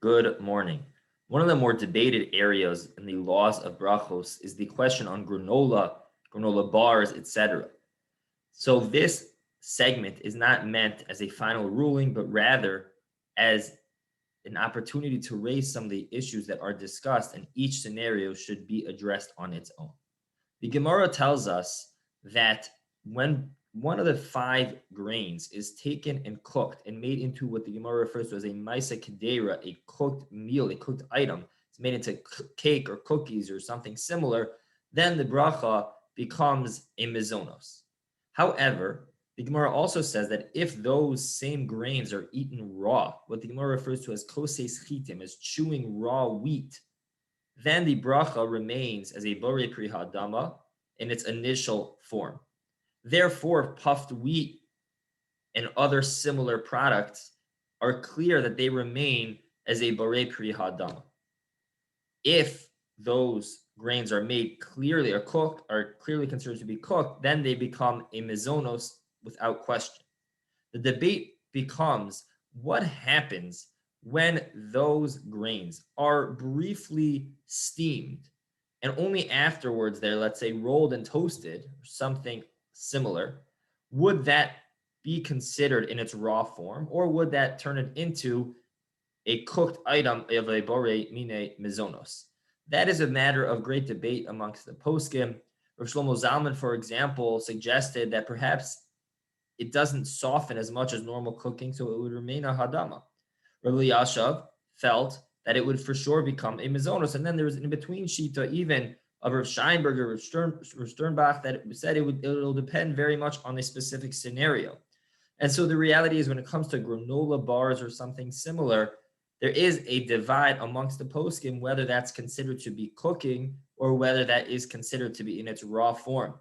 Good morning. One of the more debated areas in the laws of brachos is the question on granola bars, etc. So this segment is not meant as a final ruling, but rather as an opportunity to raise some of the issues that are discussed, and each scenario should be addressed on its own. The Gemara tells us that when one of the five grains is taken and cooked and made into what the Gemara refers to as a maisa kedera, a cooked meal, a cooked item, it's made into cake or cookies or something similar, then the bracha becomes a mizonos. However, the Gemara also says that if those same grains are eaten raw, what the Gemara refers to as koses chitim, as chewing raw wheat, then the bracha remains as a borei pri hadama in its initial form. Therefore, puffed wheat and other similar products are clear that they remain as a borei pri hadama. If those grains are made clearly or cooked, are clearly considered to be cooked, then they become a mizonos without question. The debate becomes what happens when those grains are briefly steamed and only afterwards they're, let's say, rolled and toasted or something similar. Would that be considered in its raw form, or would that turn it into a cooked item of a borei mine mizonos? That is a matter of great debate amongst the poskim. Rav Shlomo Zalman, for example, suggested that perhaps it doesn't soften as much as normal cooking, so it would remain a hadama. Rav Yashav felt that it would for sure become a mizonos, and then there was in between shita even of Rav Scheinberger, Rav Sternbach, that said it'll depend very much on a specific scenario. And so the reality is, when it comes to granola bars or something similar, there is a divide amongst the poskim whether that's considered to be cooking or whether that is considered to be in its raw form.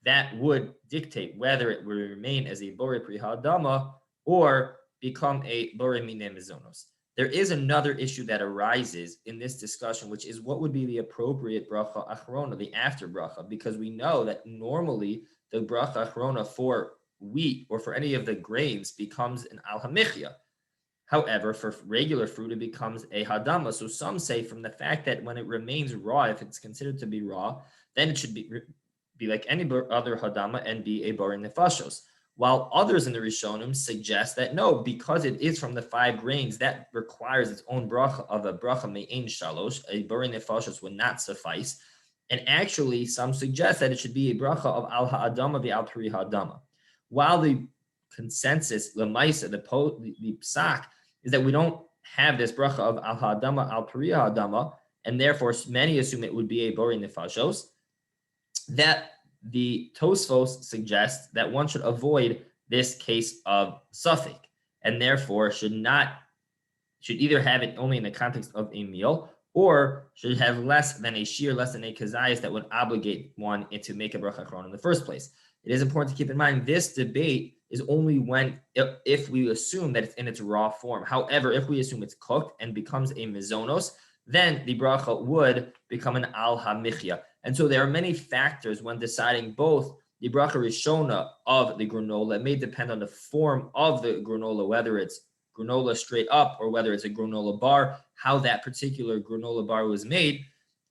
That would dictate whether it would remain as a borei pri hadama or become a borei mine mizonos. There is another issue that arises in this discussion, which is what would be the appropriate bracha achrona, the after bracha, because we know that normally the bracha achrona for wheat or for any of the grains becomes an al hamichya. However, for regular fruit, it becomes a hadama. So some say from the fact that when it remains raw, if it's considered to be raw, then it should be like any other hadama and be a borei nefashos. While others in the Rishonim suggest that no, because it is from the five grains, that requires its own bracha of a bracha me'ein shalosh, a borei nefashos would not suffice. And actually, some suggest that it should be a bracha of al ha'adama v'al pri ha'adama. While the consensus, lemaisa, the psak, is that we don't have this bracha of al ha'adama al pri ha'adama, and therefore many assume it would be a borei nefashos, that the Tosfos suggests that one should avoid this case of suffix, and therefore should either have it only in the context of a meal, or should have less than a shear, less than a kazayas that would obligate one to make a bracha achron in the first place. It is important to keep in mind this debate is only when if we assume that it's in its raw form. However, if we assume it's cooked and becomes a mizonos, then the bracha would become an al hamichya. And so there are many factors when deciding both the bracha rishona of the granola. It may depend on the form of the granola, whether it's granola straight up or whether it's a granola bar, how that particular granola bar was made.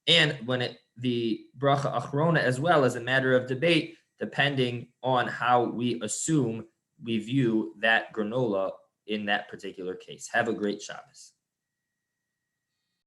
And when the bracha achrona as well as a matter of debate, depending on how we assume we view that granola in that particular case. Have a great Shabbos.